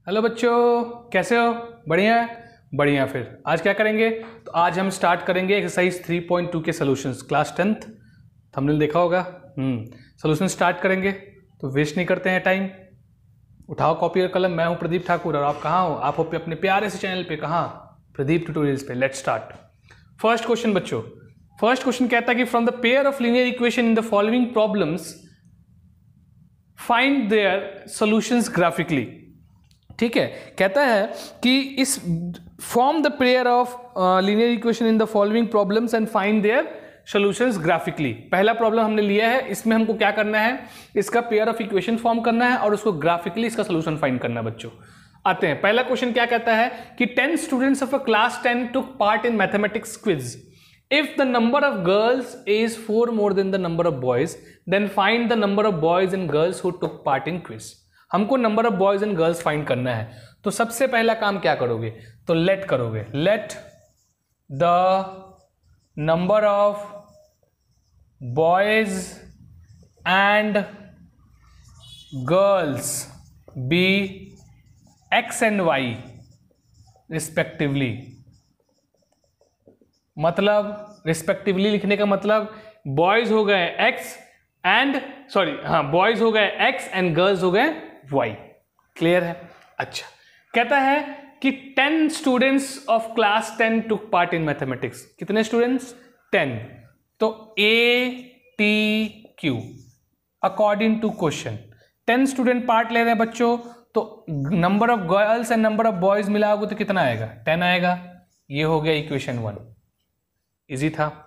Hello बच्चों, कैसे हो? बढ़िया बढ़िया। फिर आज क्या करेंगे? तो आज हम स्टार्ट करेंगे एक्सरसाइज 3.2 के सॉल्यूशंस। क्लास 10th थंबनेल देखा होगा। सॉल्यूशन स्टार्ट करेंगे तो वेस्ट नहीं करते हैं टाइम। उठाओ कॉपी और कलम। मैं हूं प्रदीप ठाकुर और आप कहाँ हो? आप हो अपने प्यारे से चैनल पे। कहाँ? प्रदीप ट्यूटोरियल्स पे। Let's start. फर्स्ट क्वेश्चन बच्चों, फर्स्ट क्वेश्चन कहता है कि from the pair of linear equation in the following problems find their solutions graphically. ठीक है, कहता है कि इस form the pair of linear equation in the following problems and find their solutions graphically. पहला प्रॉब्लम हमने लिया है, इसमें हमको क्या करना है? इसका पेयर ऑफ इक्वेशन फॉर्म करना है और उसको ग्राफिकली इसका सॉल्यूशन फाइंड करना है। बच्चों आते हैं, पहला क्वेश्चन क्या कहता है कि 10 students of a class 10 took part in mathematics quiz. If the number of girls is 4 more than the number of boys, then find the number of boys and girls who took part in quiz. हमको number of boys and girls find करना है। तो सबसे पहला काम क्या करोगे? तो लेट करोगे। Let the number of boys and girls be x and y respectively. मतलब रिस्पेक्टिवली लिखने का मतलब बॉयज हो गए एक्स एंड बॉयज हो गए एक्स एंड गर्ल्स हो गए वाई। क्लियर है? अच्छा, कहता है कि 10 students of class 10 took part in mathematics. कितने स्टूडेंट्स? 10। तो A T Q according to question 10 student part ले रहे हैं बच्चों। तो number of girls and number of boys मिलाओगे तो कितना आएगा? 10 आएगा। ये हो गया इक्वेशन 1। इजी था।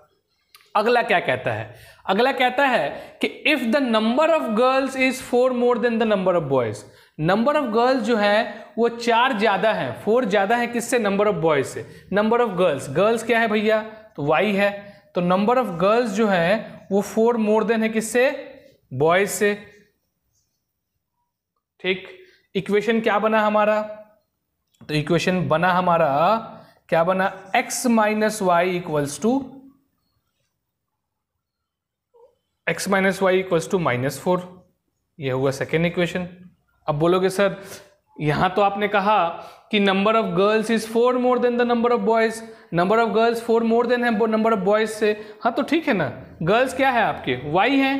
अगला क्या कहता है? अगला कहता है कि if the number of girls is 4 more than the number of boys. Number of girls जो है वो 4 ज्यादा है, 4 ज्यादा है किससे? नंबर ऑफ बॉयज से। नंबर ऑफ गर्ल्स, गर्ल्स क्या है भैया? तो y है। तो नंबर ऑफ गर्ल्स जो है वो 4 मोर देन है किससे? बॉयज से। ठीक, इक्वेशन क्या बना हमारा? तो इक्वेशन बना हमारा क्या बना? x minus y equals to -4। यह हुआ सेकेंड इक्वेशन। अब बोलोगे सर यहां तो आपने कहा कि number of girls is 4 more than the number of boys. Number of girls 4 more than है नंबर ऑफ बॉयज से। हाँ तो ठीक है ना, गर्ल्स क्या है आपके? y है,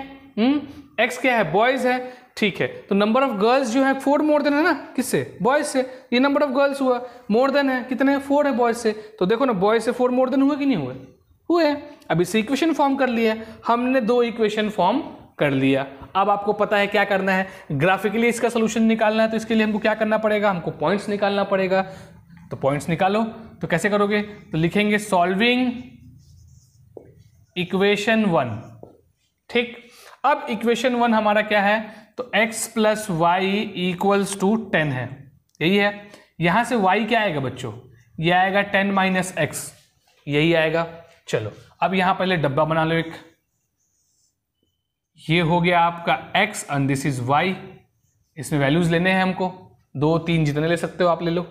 x क्या है? बॉयज है। ठीक है, तो नंबर ऑफ गर्ल्स जो है 4 मोर देन है ना, किससे? बॉयज से। ये नंबर ऑफ गर्ल्स हुआ, मोर देन है कितने? 4 है बॉयज से। तो देखो ना, बॉयज से 4 मोर देन हुए कि नहीं हुए? हुए। अब इसे इक्वेशन फॉर्म कर लिया। हमने 2 इक्वेशन फॉर्म कर लिया। अब आपको पता है क्या करना है? ग्राफिकली इसका सोल्यूशन निकालना है। तो इसके लिए हमको क्या करना पड़ेगा? हमको पॉइंट्स निकालना पड़ेगा। तो पॉइंट्स निकालो। तो कैसे करोगे? तो लिखेंगे सॉल्विंग इक्वेशन 1। ठीक, अब इक्वेशन 1 हमारा क्या है? तो x plus y equals to 10 है। यही है। यहां से y क्या आएगा बच्चों? ये आएगा 10 माइनस एक्स, यही आएगा। चलो अब यहां पहले डब्बा बना लो एक। ये हो गया आपका x and this is y। इसमें वैल्यूज लेने हैं हमको, 2 3 जितने ले सकते हो आप ले लो।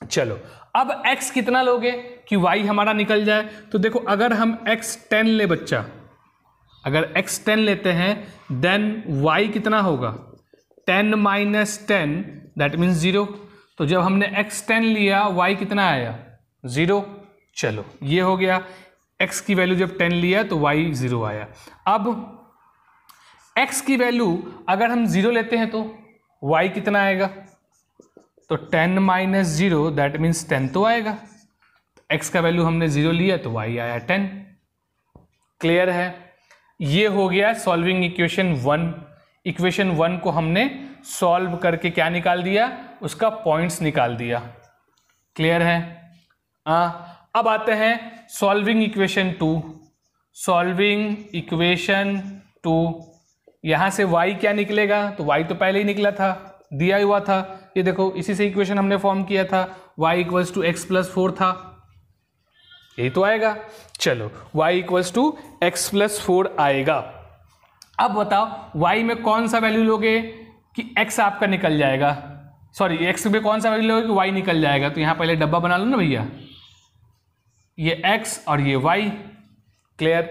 चलो अब x कितना लोगे कि y हमारा निकल जाए? तो देखो अगर हम x 10 ले बच्चा, अगर x 10 लेते हैं देन y कितना होगा? 10 माइनस 10 दैट मीन्स 0। तो जब हमने x 10 लिया y कितना आया? 0। चलो ये हो गया। x की वैल्यू जब 10 लिया तो y 0 आया। अब x की वैल्यू अगर हम 0 लेते हैं तो y कितना आएगा? तो 10 माइनस 0 दैट मीन्स 10 तो आएगा। x का वैल्यू हमने 0 लिया तो y आया 10। क्लियर है? ये हो गया सॉल्विंग इक्वेशन 1। इक्वेशन 1 को हमने सॉल्व करके क्या निकाल दिया? उसका पॉइंट्स निकाल दिया। क्लियर है? अब आते हैं सॉल्विंग इक्वेशन 2। सॉल्विंग इक्वेशन 2, यहां से y क्या निकलेगा? तो y तो पहले ही निकला था, दिया हुआ था। ये देखो इसी से इक्वेशन हमने फॉर्म किया था। y equals to x plus 4 था, यही तो आएगा। चलो y equals to x plus 4 आएगा। अब बताओ y में कौन सा वैल्यू लोगे कि x आपका निकल जाएगा? सॉरी, x में कौन सा वैल्यू लोगे कि y निकल जाएगा? तो यहां पहले डब्बा बना लो ना भैया, ये x और ये y। क्लियर?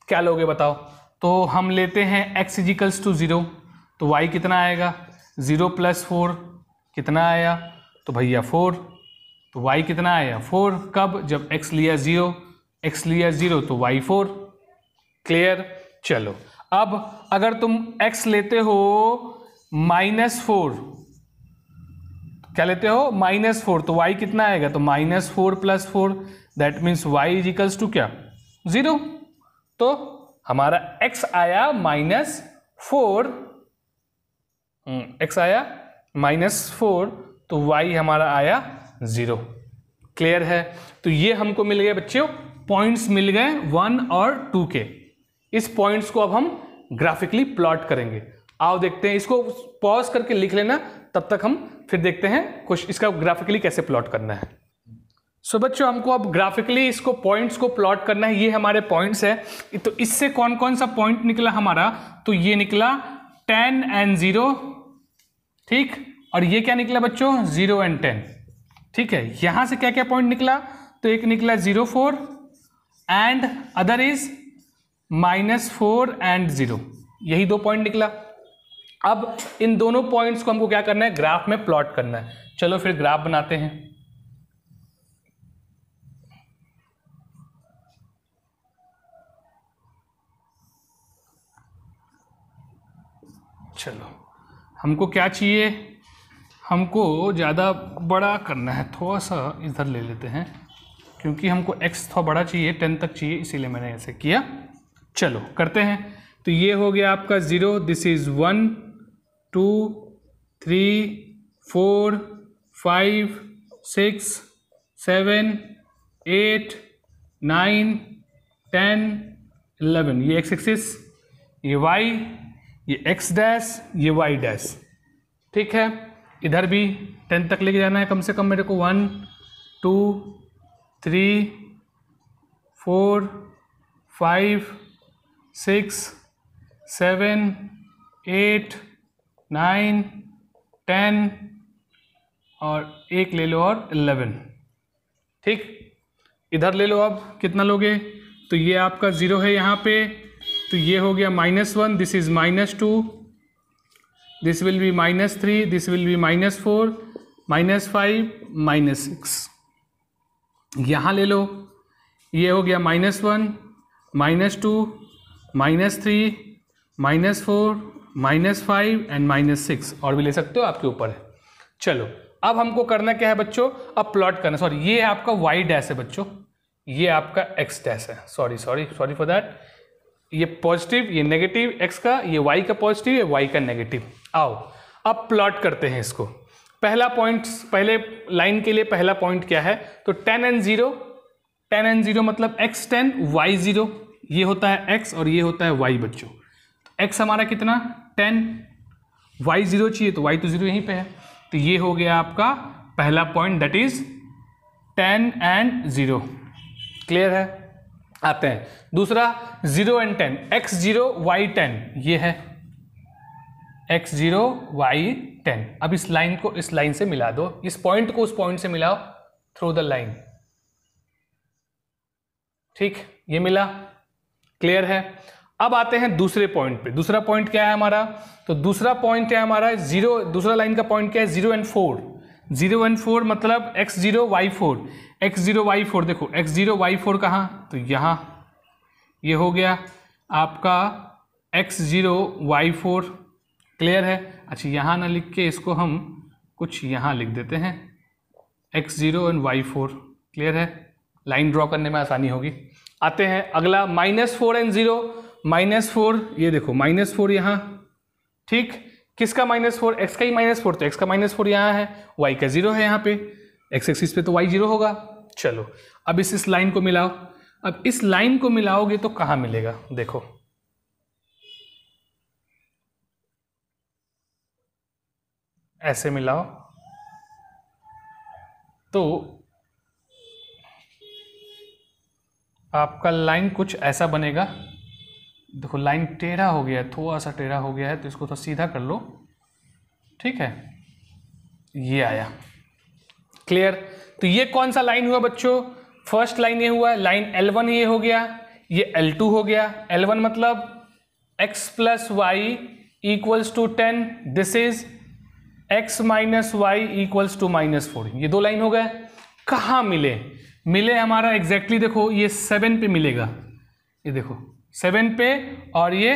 क्या लोगे बताओ? तो हम लेते हैं x इजिकल्स टू 0। तो y कितना आएगा? 0 प्लस 4 कितना आया, तो भैया 4, तो y कितना आया 4, कब, जब x लिया 0, x लिया 0 तो y 4। क्लियर। चलो अब अगर तुम x लेते हो -4, क्या लेते हो -4, तो y कितना आएगा, तो -4 + 4, that means y is equals to क्या 0। तो हमारा x आया -4, x आया -4, तो y हमारा आया 0। क्लियर है। तो ये हमको मिल गए बच्चों, पॉइंट्स मिल गए 1 और 2 के। इस पॉइंट्स को अब हम ग्राफिकली प्लॉट करेंगे। आओ देखते हैं, इसको पॉज करके लिख लेना, तब तक हम फिर देखते हैं कुछ इसका ग्राफिकली कैसे प्लॉट करना है। सो बच्चों हमको अब ग्राफिकली इसको पॉइंट्स को प्लॉट करना है। ये हमारे पॉइंट्स है, तो इससे कौन कौन सा पॉइंट निकला हमारा, तो ये निकला 10 and 0, ठीक, और ये क्या निकला बच्चों 0 and 10, ठीक है। यहां से क्या क्या पॉइंट निकला, तो एक निकला 0 4 एंड अदर इज -4 and 0, यही 2 पॉइंट निकला। अब इन दोनों पॉइंट्स को हमको क्या करना है, ग्राफ में प्लॉट करना है। चलो फिर ग्राफ बनाते हैं। चलो हमको क्या चाहिए, हमको ज़्यादा बड़ा करना है, थोड़ा सा इधर ले लेते हैं, क्योंकि हमको x थोड़ा बड़ा चाहिए, 10 तक चाहिए, इसीलिए मैंने ऐसे किया। चलो करते हैं। तो ये हो गया आपका 0, दिस इज़ 1 2 3 4 5 6 7 8 9 10 11, ये x एक्सिस, ये y, ये x डैश, ये y डैश, ठीक है। इधर भी 10 तक लेके जाना है कम से कम मेरे को, 1 2 3 4 5 6 7 8 9 10 और एक ले लो और 11, ठीक। इधर ले लो, अब कितना लोगे, तो ये आपका 0 है यहाँ पे, तो ये हो गया -1, this is -2, this will be -3, this will be -4 -5 -6। यहाँ ले लो, ये हो गया -1 -2 -3 -4 -5 एंड -6, और भी ले सकते हो, आपके ऊपर है। चलो अब हमको करना क्या है बच्चों, अब प्लॉट करना, सॉरी ये आपका y डैश है बच्चों, ये आपका x डैश है, सॉरी फॉर दैट, ये पॉजिटिव ये नेगेटिव x का, ये y का पॉजिटिव ये y का नेगेटिव। आओ अब प्लॉट करते हैं इसको। पहला पॉइंट, पहले लाइन के लिए पहला पॉइंट क्या है, तो 10 and 0 मतलब x 10 y 0, ये होता है x और ये होता है y बच्चों। तो x हमारा कितना 10, y 0 चाहिए, तो y तो 0 यहीं पे है, तो ये हो गया आपका पहला point, that is 10 and 0। Clear है। आते हैं दूसरा 0 and 10, x 0 y 10, ये है x 0 y 10। अब इस लाइन को इस लाइन से मिला दो, इस पॉइंट को उस पॉइंट से मिलाओ थ्रू द लाइन, ठीक, ये मिला। क्लियर है। अब आते हैं दूसरे पॉइंट पे। दूसरा पॉइंट क्या है हमारा, तो दूसरा पॉइंट है हमारा 0, दूसरा लाइन का पॉइंट क्या है 0 and 4, 0 and 4 मतलब x 0 y 4, x 0 y 4, देखो x 0 y 4 कहाँ, तो यहाँ, ये हो गया आपका x 0 y 4। क्लियर है। अच्छा यहाँ ना लिख के इसको हम कुछ यहाँ लिख देते हैं, x 0 and y 4। क्लियर है, लाइन ड्रॉ करने में आसानी होगी। आते हैं अगला -4 and 0, -4, ये देखो -4 यहाँ, ठीक, किसका -4, x का ही -4, तो x का -4 यहाँ है, y का 0 है यहाँ पे, x एक्सिस पे तो y 0 होगा। चलो अब इस लाइन को मिलाओ। अब इस लाइन को मिलाओगे तो कहाँ मिलेगा, देखो ऐसे मिलाओ तो आपका लाइन कुछ ऐसा बनेगा। देखो लाइन टेढ़ा हो गया है, थोड़ा सा टेढ़ा हो गया है, तो इसको तो सीधा कर लो, ठीक है, ये आया। क्लियर। तो ये कौन सा लाइन हुआ बच्चों, फर्स्ट लाइन ये हुआ, लाइन L1 ये हो गया, ये L2 हो गया। L1 मतलब x + y = 10, this is x minus y equals to -4, ये 2 लाइन हो गए। कहाँ मिले हमारा एग्जैक्टली देखो ये 7 पे मिलेगा, ये देखो 7 पे और ये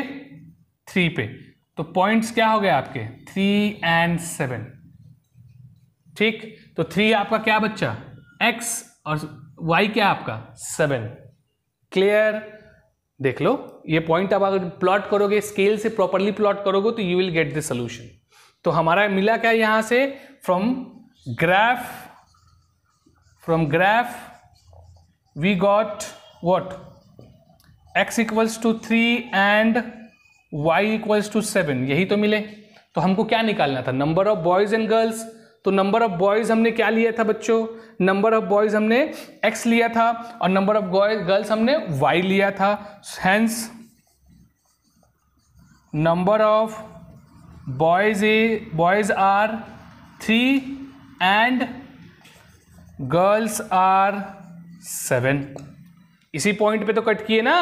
3 पे, तो पॉइंट्स क्या हो गए आपके 3 and 7, ठीक। तो 3 आपका क्या बच्चा x और y क्या आपका 7, क्लियर। देख लो ये पॉइंट अब अगर प्लॉट करोगे स्केल से प्रॉपरली प्लॉट करोगे तो you will get the solution. तो हमारा मिला क्या यहां से, from graph we got what, x equals to 3 and y equals to 7, यही तो मिले। तो हमको क्या निकालना था, number of boys and girls. तो नंबर ऑफ बॉयज हमने क्या लिया था बच्चों, नंबर ऑफ बॉयज हमने x लिया था और नंबर ऑफ गर्ल्स हमने y लिया था। Hence number of boys are 3 and girls are 7। इसी पॉइंट पे तो कट किए ना,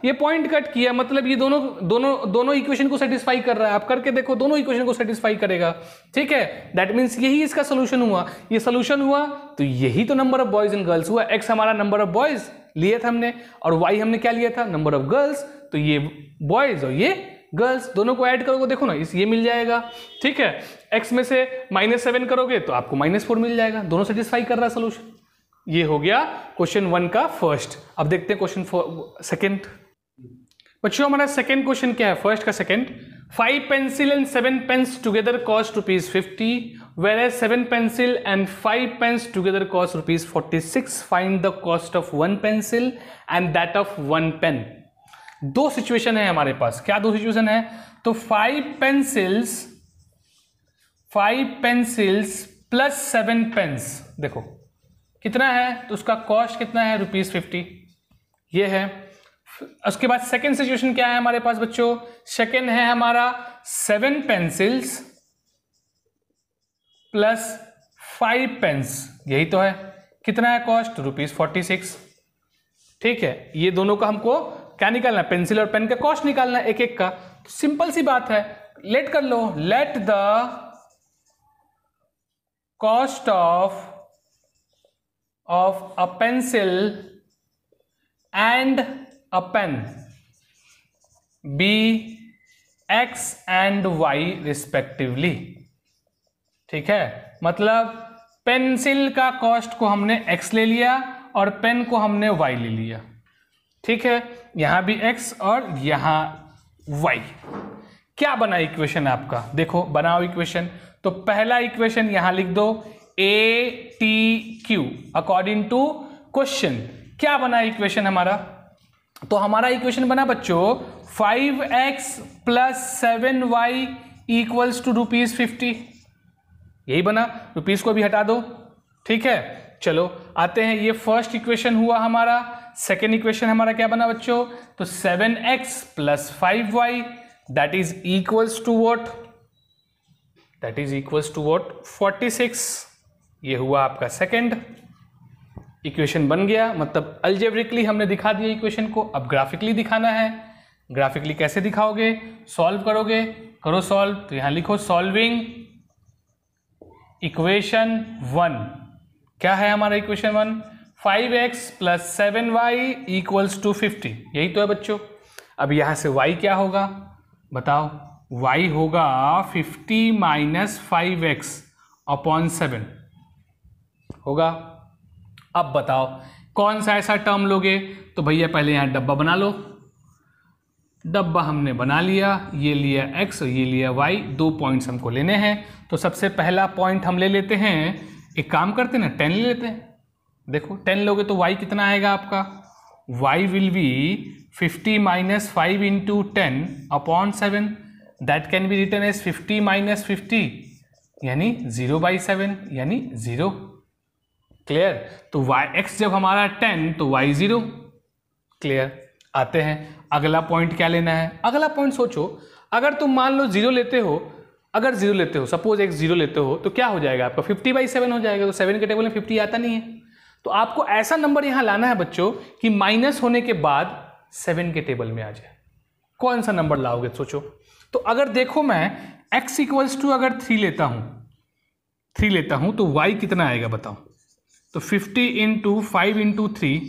ये पॉइंट कट किया, मतलब ये दोनों इक्वेशन को सेटिस्फाई कर रहा है। आप करके देखो दोनों इक्वेशन को सेटिस्फाई करेगा, ठीक है। दैट मीन्स यही इसका सोल्यूशन हुआ, ये सोल्यूशन हुआ तो यही तो number of boys and girls हुआ। एक्स हमारा नंबर ऑफ बॉयज लिया था हमने और वाई हमने क्या लिया था, नंबर ऑफ गर्ल्स। तो ये बॉयज और ये गर्ल्स दोनों को ऐड करोगे, देखो ना ये मिल जाएगा, ठीक है। एक्स में से -7 करोगे तो आपको -4 मिल जाएगा, दोनों सेटिस्फाई कर रहा है सोल्यूशन। ये हो गया क्वेश्चन 1 का फर्स्ट। अब देखते हैं क्वेश्चन सेकंड। बच्चों हमारा सेकंड क्वेश्चन क्या है, फर्स्ट का second. 5 pencil and 7 pens together cost ₹50, whereas 7 pencil and 5 pens together cost ₹46. Find the cost of 1 pencil and that of 1 pen. दो सिचुएशन है हमारे पास, क्या दो सिचुएशन है, तो 5 pencils प्लस 7 pens, देखो कितना है, तो उसका कॉस्ट कितना है ₹50, ये है। उसके बाद सेकेंड सिचुएशन क्या है हमारे पास बच्चों, सेकेंड है हमारा 7 pencils प्लस 5 pens, यही तो है, कितना है कॉस्ट ₹46, ठीक है। ये दोनों का हमको क्या निकालना है, पेंसिल और पेन का कॉस्ट निकालना है एक एक का। तो सिंपल सी बात है, लेट कर लो, let the cost of a pencil and a pen be x and y respectively, ठीक है। मतलब पेंसिल का कॉस्ट को हमने x ले लिया और पेन को हमने y ले लिया, ठीक है। यहां भी x और यहां y। क्या बना इक्वेशन आपका, देखो बनाओ इक्वेशन। तो पहला इक्वेशन यहां लिख दो, ATQ अकॉर्डिंग टू क्वेश्चन। क्या बना इक्वेशन हमारा, तो हमारा इक्वेशन बना बच्चों 5x plus 7y equals to ₹50, यही बना। रुपीस को भी हटा दो, ठीक है। चलो आते हैं, ये फर्स्ट इक्वेशन हुआ हमारा। सेकेंड इक्वेशन हमारा क्या बना बच्चों, तो 7x plus 5y that is equals to what, that is equals to what 46। ये हुआ आपका सेकेंड इक्वेशन बन गया, मतलब अल्जेब्रिकली हमने दिखा दिया इक्वेशन को। अब ग्राफिकली दिखाना है। ग्राफिकली कैसे दिखाओगे, सॉल्व करोगे, करो सॉल्व। तो यहां लिखो सॉल्विंग इक्वेशन 1। क्या है हमारा equation 1, 5x plus 7y equals to 50, यही तो है बच्चों। अब यहां से y क्या होगा बताओ, y होगा 50 माइनस 5x अपॉन 7 होगा। अब बताओ कौन सा ऐसा टर्म लोगे, तो भैया पहले यहां डब्बा बना लो। डब्बा हमने बना लिया, ये लिया x और ये लिया y, 2 पॉइंट्स हमको लेने हैं। तो सबसे पहला पॉइंट हम ले लेते हैं, एक काम करते हैं ना 10 ले लेते हैं। देखो 10 लोगे तो y कितना आएगा आपका, y will be 50 minus 5 into 10 upon 7, that can be written as 50 minus 50 यानी 0/7 यानी 0, क्लियर। तो x जब हमारा 10 तो y 0, क्लियर। आते हैं अगला पॉइंट क्या लेना है। अगला पॉइंट सोचो, अगर तुम मान लो 0 लेते हो, अगर 0 लेते हो, सपोज x 0 लेते हो तो क्या हो जाएगा आपका 50/7 हो जाएगा। तो 7 के टेबल में 50 आता नहीं है। तो आपको ऐसा नंबर यहां लाना है बच्चों कि माइनस होने के बाद 7 के टेबल में आ जाए। कौन सा नंबर लाओगे सोचो। तो अगर देखो मैं x इक्वल्स टू अगर 3 लेता हूं, 3 लेता हूँ तो y कितना आएगा बताओ। तो 50 into 5 into 3,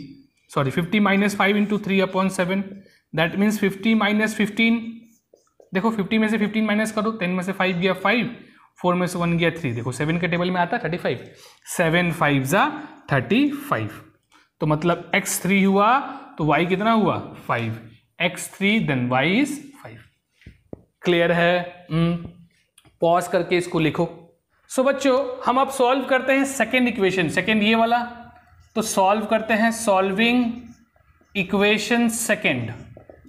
sorry 50 minus 5 into 3 upon 7, that means 50 minus 15। देखो 50 में से 15 माइनस करो, 10 में से 5 गया 5, 4 में से 1 गया 3, देखो 7 के टेबल में आता है 35, 7 5 जा 35। तो मतलब x3 हुआ तो y कितना हुआ 5, x3 देन y इज 5। क्लियर है? पॉज करके इसको लिखो। सो बच्चों हम अब सॉल्व करते हैं सेकेंड इक्वेशन, सेकेंड ये वाला। तो सॉल्व करते हैं, सॉल्विंग इक्वेशन सेकेंड।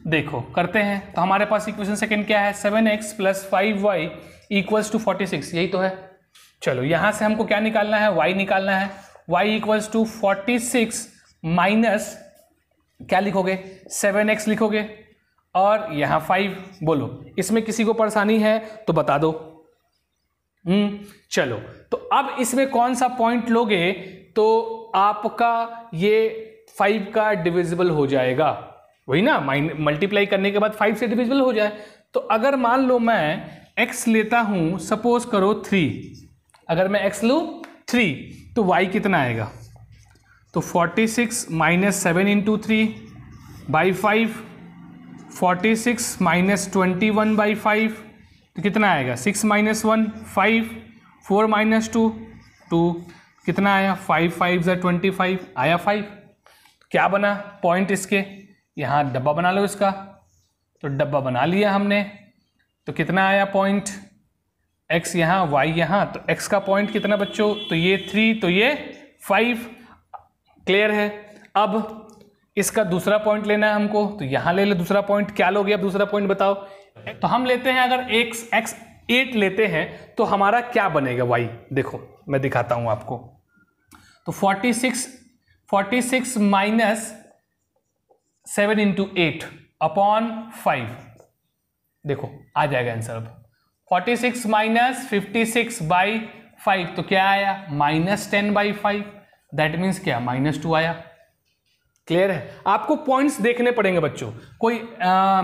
देखो करते हैं, तो हमारे पास इक्वेशन सेकेंड क्या है, 7x plus 5y equals to 46, यही तो है। चलो यहां से हमको क्या निकालना है, y निकालना है। y इक्वल्स टू 46 माइनस क्या लिखोगे, 7x लिखोगे और यहां 5। बोलो इसमें किसी को परेशानी है तो बता दो। चलो तो अब इसमें कौन सा पॉइंट लोगे तो आपका ये 5 का डिविजिबल हो जाएगा, वही ना, मल्टीप्लाई करने के बाद 5 से डिविजिबल हो जाए। तो अगर मान लो मैं x लेता हूं, सपोज करो 3, अगर मैं x लूं 3 तो y कितना आएगा, तो 46 minus 7 into 3 by 5, 46 minus 21 by 5 तो कितना आएगा, 6 माइनस 1 5, 4 माइनस 2 2, कितना आया 5 5 ज़ा 25 आया 5। क्या बना पॉइंट, इसके यहाँ डब्बा बना लो इसका। तो डब्बा बना लिया हमने, तो कितना आया पॉइंट, x यहाँ y यहाँ, तो x का पॉइंट कितना बच्चों, तो ये 3 तो ये 5। क्लियर है? अब इसका दूसरा पॉइंट लेना है हमको, तो यहां ले लो दूसरा पॉइंट। क्या लोगे अब दूसरा पॉइंट बताओ। तो हम लेते हैं, अगर x 8 लेते हैं तो हमारा क्या बनेगा y, देखो मैं दिखाता हूं आपको। तो 46 माइनस 7 इंटू 8 अपॉन 5, देखो आ जाएगा आंसर। अब 46 माइनस 56 बाई 5 तो क्या आया, माइनस 10 बाई 5, दैट मीन्स क्या, -2 आया। क्लियर है? आपको पॉइंट्स देखने पड़ेंगे बच्चों, कोई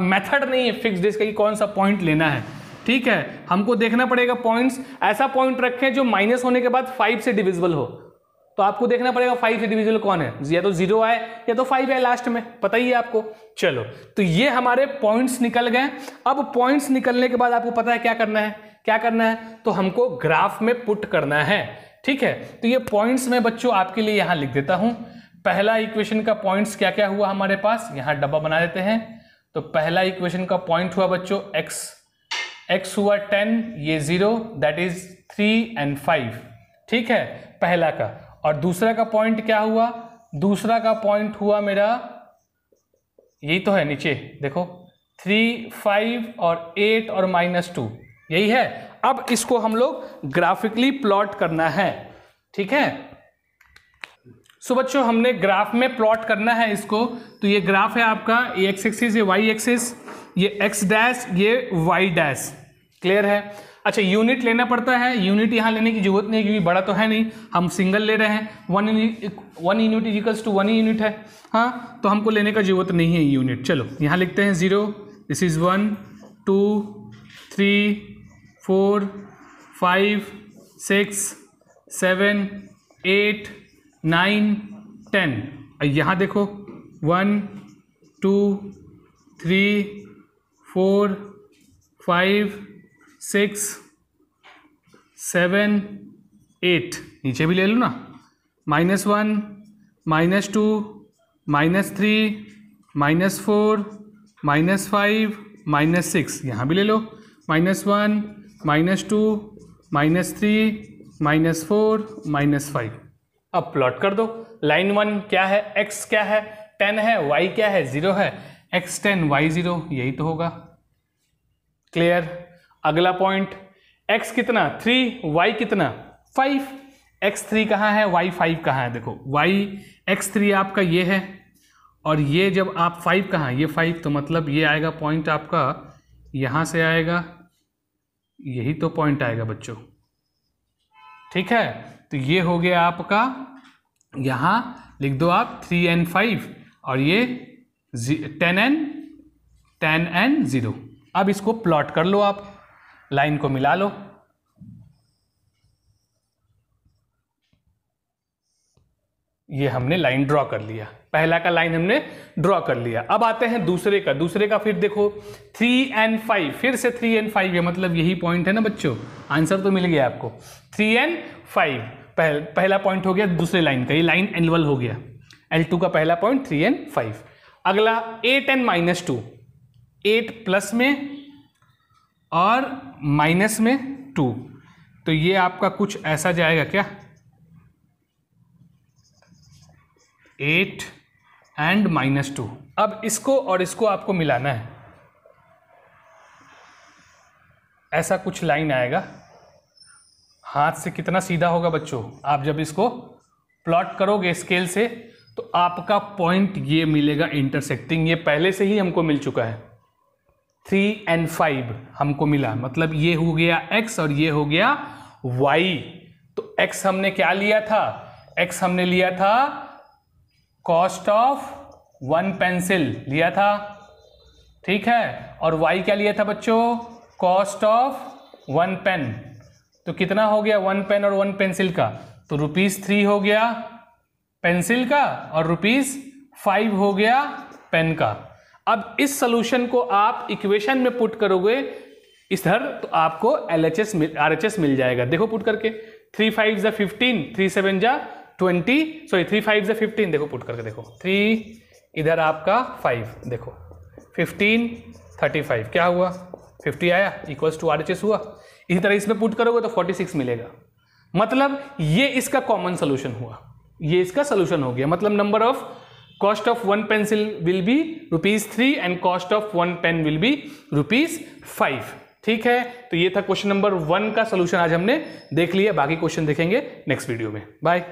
मेथड नहीं है फिक्स्ड इसका कि कौन सा पॉइंट लेना है। ठीक है, हमको देखना पड़ेगा पॉइंट्स, ऐसा पॉइंट रखें जो माइनस होने के बाद 5 से डिविजिबल हो। तो आपको देखना पड़ेगा 5 से डिविजिबल कौन है, या तो 0 आए या तो 5 है लास्ट में, पता ही है आपको। चलो तो ये हमारे पॉइंट्स निकल गए। अब पॉइंट्स निकलने के बाद आपको पता है क्या करना है, क्या करना है, तो हमको ग्राफ में पुट करना है। ठीक है, तो ये पॉइंट्स में बच्चों आपके लिए यहां लिख देता हूं। पहला इक्वेशन का पॉइंट्स क्या क्या हुआ हमारे पास, यहां डब्बा बना देते हैं। तो पहला इक्वेशन का पॉइंट हुआ बच्चों x हुआ 10, ये 0, दैट इज 3 and 5। ठीक है, पहला का। और दूसरा का पॉइंट क्या हुआ, दूसरा का पॉइंट हुआ मेरा, यही तो है नीचे देखो, 3 5 और 8 और -2, यही है। अब इसको हम लोग ग्राफिकली प्लॉट करना है। ठीक है, सो बच्चों हमने ग्राफ में प्लॉट करना है इसको। तो ये ग्राफ है आपका, ये एक्स एक्सिस, ये वाई एक्सिस, ये एक्स डैश, ये वाई डैश। क्लियर है? अच्छा यूनिट लेना पड़ता है, यूनिट यहाँ लेने की जरूरत नहीं क्योंकि बड़ा तो है नहीं, हम सिंगल ले रहे हैं। 1 यूनिट इक्वल्स टू 1 यूनिट है, हाँ, तो हमको लेने का जरूरत नहीं है यूनिट। चलो यहाँ लिखते हैं 0, दिस इज 1 2 3 4 5 6 7 8 9 10। यहाँ देखो 1 2 3 4 5 6 7 8, नीचे भी ले लो ना, -1 -2 -3 -4 -5 -6, यहाँ भी ले लो, -1 -2 -3 -4 -5। अब प्लॉट कर दो। लाइन 1 क्या है, x क्या है 10 है, y क्या है 0 है, x 10 y 0, यही तो होगा। क्लियर? अगला पॉइंट, x कितना 3, y कितना 5, x 3 कहाँ है, y 5 कहाँ है, देखो y x 3 आपका ये है, और ये जब आप 5 कहाँ, ये 5, तो मतलब ये आएगा पॉइंट आपका, यहाँ से आएगा, यही तो पॉइंट आएगा बच्चों। ठीक है, तो ये हो गया आपका, यहाँ लिख दो आप 3 and 5, और ये 10 and 0। अब इसको प्लॉट कर लो आप, लाइन को मिला लो। ये हमने लाइन ड्रॉ कर लिया, पहला का लाइन हमने ड्रॉ कर लिया। अब आते हैं दूसरे का फिर देखो 3 and 5, फिर से 3 and 5 है, मतलब यही पॉइंट है ना बच्चों, आंसर तो मिल गया आपको। 3 and 5 पहला पॉइंट हो गया दूसरे लाइन का, ये लाइन एनुअल हो गया, L2 का पहला पॉइंट 3 and 5। अगला 8 and -2, 8 प्लस में और माइनस में 2, तो ये आपका कुछ ऐसा जाएगा क्या, 8 and -2। अब इसको और इसको आपको मिलाना है, ऐसा कुछ लाइन आएगा। हाथ से कितना सीधा होगा बच्चों, आप जब इसको प्लॉट करोगे स्केल से तो आपका पॉइंट ये मिलेगा इंटरसेक्टिंग, ये पहले से ही हमको मिल चुका है। 3 and 5 हमको मिला, मतलब ये हो गया x और ये हो गया y। तो x हमने क्या लिया था, x हमने लिया था कॉस्ट ऑफ 1 पेंसिल लिया था, ठीक है, और y क्या लिया था बच्चों, कॉस्ट ऑफ 1 पेन। तो कितना हो गया 1 पेन और 1 पेंसिल का, तो ₹3 हो गया पेंसिल का और ₹5 हो गया पेन का। अब इस सॉल्यूशन को आप इक्वेशन में पुट करोगे इधर, तो आपको LHS RHS मिल जाएगा। देखो पुट करके, 3 5 जा 15, 3 7 जा 20, सॉरी 3 5 जा 15, देखो पुट करके देखो, 3 इधर आपका 5, देखो 15 35 क्या हुआ, 50 आया, इक्वल्स टू RHS हुआ। इसी तरह इसमें पुट करोगे तो 46 मिलेगा, मतलब ये इसका कॉमन सोल्यूशन हुआ, ये इसका सोल्यूशन हो गया। मतलब number of cost of 1 pencil will be ₹3 and cost of 1 pen will be ₹5। ठीक है, तो ये था क्वेश्चन नंबर 1 का सोल्यूशन, आज हमने देख लिया, बाकी क्वेश्चन देखेंगे नेक्स्ट वीडियो में। बाय।